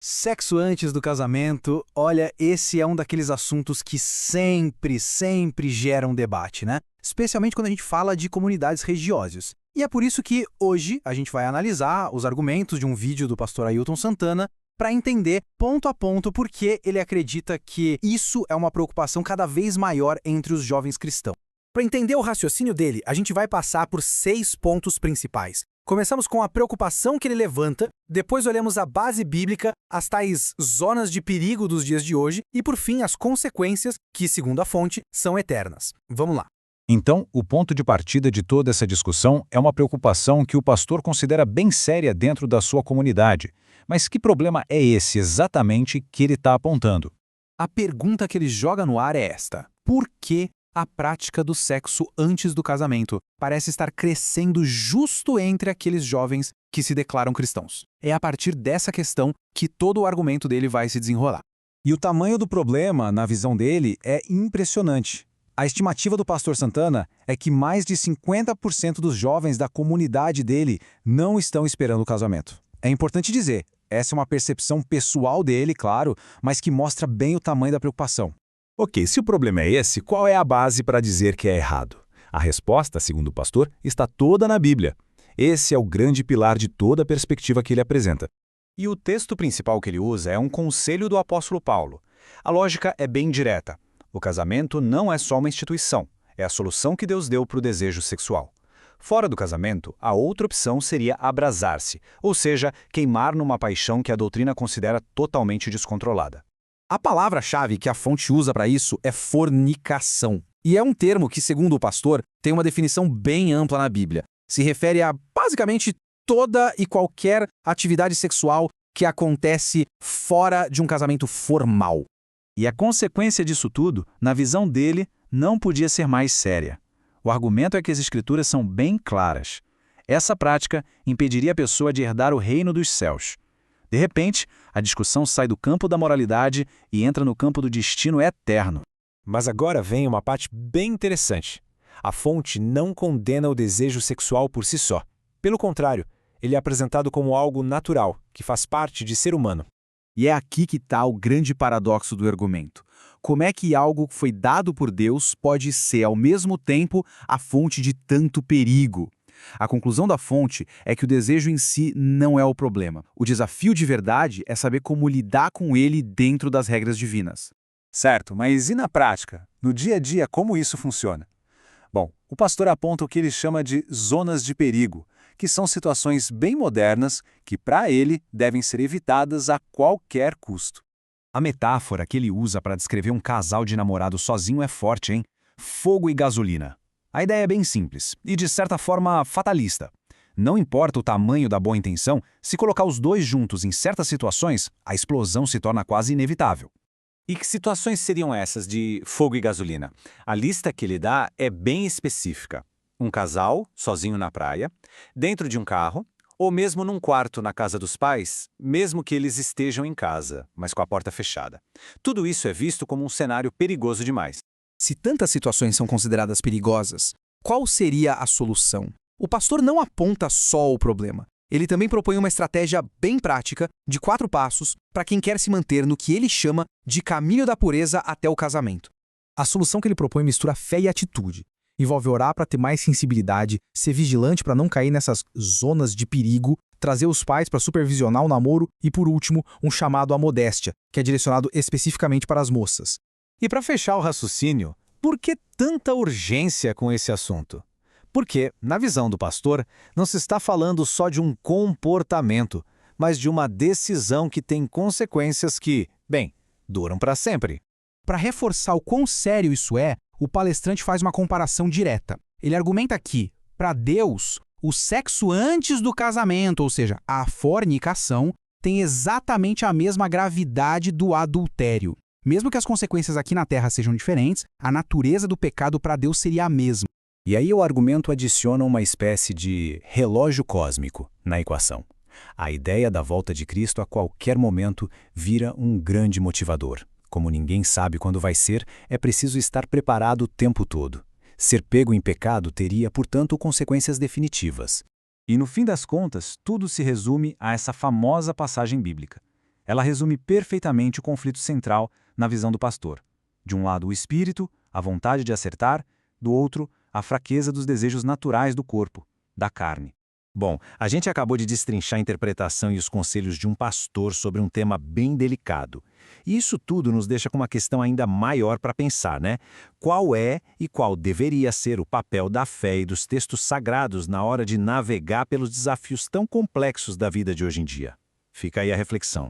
Sexo antes do casamento, olha, esse é um daqueles assuntos que sempre geram debate, né? Especialmente quando a gente fala de comunidades religiosas. E é por isso que hoje a gente vai analisar os argumentos de um vídeo do pastor Ailton Santana para entender ponto a ponto por que ele acredita que isso é uma preocupação cada vez maior entre os jovens cristãos. Para entender o raciocínio dele, a gente vai passar por 6 pontos principais. Começamos com a preocupação que ele levanta, depois olhamos a base bíblica, as tais zonas de perigo dos dias de hoje e, por fim, as consequências que, segundo a fonte, são eternas. Vamos lá. Então, o ponto de partida de toda essa discussão é uma preocupação que o pastor considera bem séria dentro da sua comunidade. Mas que problema é esse exatamente que ele está apontando? A pergunta que ele joga no ar é esta: por que a prática do sexo antes do casamento parece estar crescendo justo entre aqueles jovens que se declaram cristãos? É a partir dessa questão que todo o argumento dele vai se desenrolar. E o tamanho do problema, na visão dele, é impressionante. A estimativa do pastor Santana é que mais de 50% dos jovens da comunidade dele não estão esperando o casamento. É importante dizer, essa é uma percepção pessoal dele, claro, mas que mostra bem o tamanho da preocupação. Ok, se o problema é esse, qual é a base para dizer que é errado? A resposta, segundo o pastor, está toda na Bíblia. Esse é o grande pilar de toda a perspectiva que ele apresenta. E o texto principal que ele usa é um conselho do apóstolo Paulo. A lógica é bem direta. O casamento não é só uma instituição, é a solução que Deus deu para o desejo sexual. Fora do casamento, a outra opção seria abrasar-se, ou seja, queimar numa paixão que a doutrina considera totalmente descontrolada. A palavra-chave que a fonte usa para isso é fornicação. E é um termo que, segundo o pastor, tem uma definição bem ampla na Bíblia. Se refere a, basicamente, toda e qualquer atividade sexual que acontece fora de um casamento formal. E a consequência disso tudo, na visão dele, não podia ser mais séria. O argumento é que as escrituras são bem claras. Essa prática impediria a pessoa de herdar o reino dos céus. De repente, a discussão sai do campo da moralidade e entra no campo do destino eterno. Mas agora vem uma parte bem interessante. A fonte não condena o desejo sexual por si só. Pelo contrário, ele é apresentado como algo natural, que faz parte de ser humano. E é aqui que está o grande paradoxo do argumento. Como é que algo que foi dado por Deus pode ser, ao mesmo tempo, a fonte de tanto perigo? A conclusão da fonte é que o desejo em si não é o problema. O desafio de verdade é saber como lidar com ele dentro das regras divinas. Certo, mas e na prática? No dia a dia, como isso funciona? Bom, o pastor aponta o que ele chama de zonas de perigo, que são situações bem modernas que, para ele, devem ser evitadas a qualquer custo. A metáfora que ele usa para descrever um casal de namorados sozinho é forte, hein? Fogo e gasolina. A ideia é bem simples e, de certa forma, fatalista. Não importa o tamanho da boa intenção, se colocar os dois juntos em certas situações, a explosão se torna quase inevitável. E que situações seriam essas de fogo e gasolina? A lista que ele dá é bem específica. Um casal, sozinho na praia, dentro de um carro, ou mesmo num quarto na casa dos pais, mesmo que eles estejam em casa, mas com a porta fechada. Tudo isso é visto como um cenário perigoso demais. Se tantas situações são consideradas perigosas, qual seria a solução? O pastor não aponta só o problema. Ele também propõe uma estratégia bem prática, de 4 passos, para quem quer se manter no que ele chama de caminho da pureza até o casamento. A solução que ele propõe mistura fé e atitude. Envolve orar para ter mais sensibilidade, ser vigilante para não cair nessas zonas de perigo, trazer os pais para supervisionar o namoro e, por último, um chamado à modéstia, que é direcionado especificamente para as moças. E para fechar o raciocínio, por que tanta urgência com esse assunto? Porque, na visão do pastor, não se está falando só de um comportamento, mas de uma decisão que tem consequências que, bem, duram para sempre. Para reforçar o quão sério isso é, o palestrante faz uma comparação direta. Ele argumenta que, para Deus, o sexo antes do casamento, ou seja, a fornicação, tem exatamente a mesma gravidade do adultério. Mesmo que as consequências aqui na Terra sejam diferentes, a natureza do pecado para Deus seria a mesma. E aí o argumento adiciona uma espécie de relógio cósmico na equação. A ideia da volta de Cristo a qualquer momento vira um grande motivador. Como ninguém sabe quando vai ser, é preciso estar preparado o tempo todo. Ser pego em pecado teria, portanto, consequências definitivas. E no fim das contas, tudo se resume a essa famosa passagem bíblica. Ela resume perfeitamente o conflito central na visão do pastor. De um lado, o espírito, a vontade de acertar, do outro, a fraqueza dos desejos naturais do corpo, da carne. Bom, a gente acabou de destrinchar a interpretação e os conselhos de um pastor sobre um tema bem delicado. E isso tudo nos deixa com uma questão ainda maior para pensar, né? Qual é e qual deveria ser o papel da fé e dos textos sagrados na hora de navegar pelos desafios tão complexos da vida de hoje em dia? Fica aí a reflexão.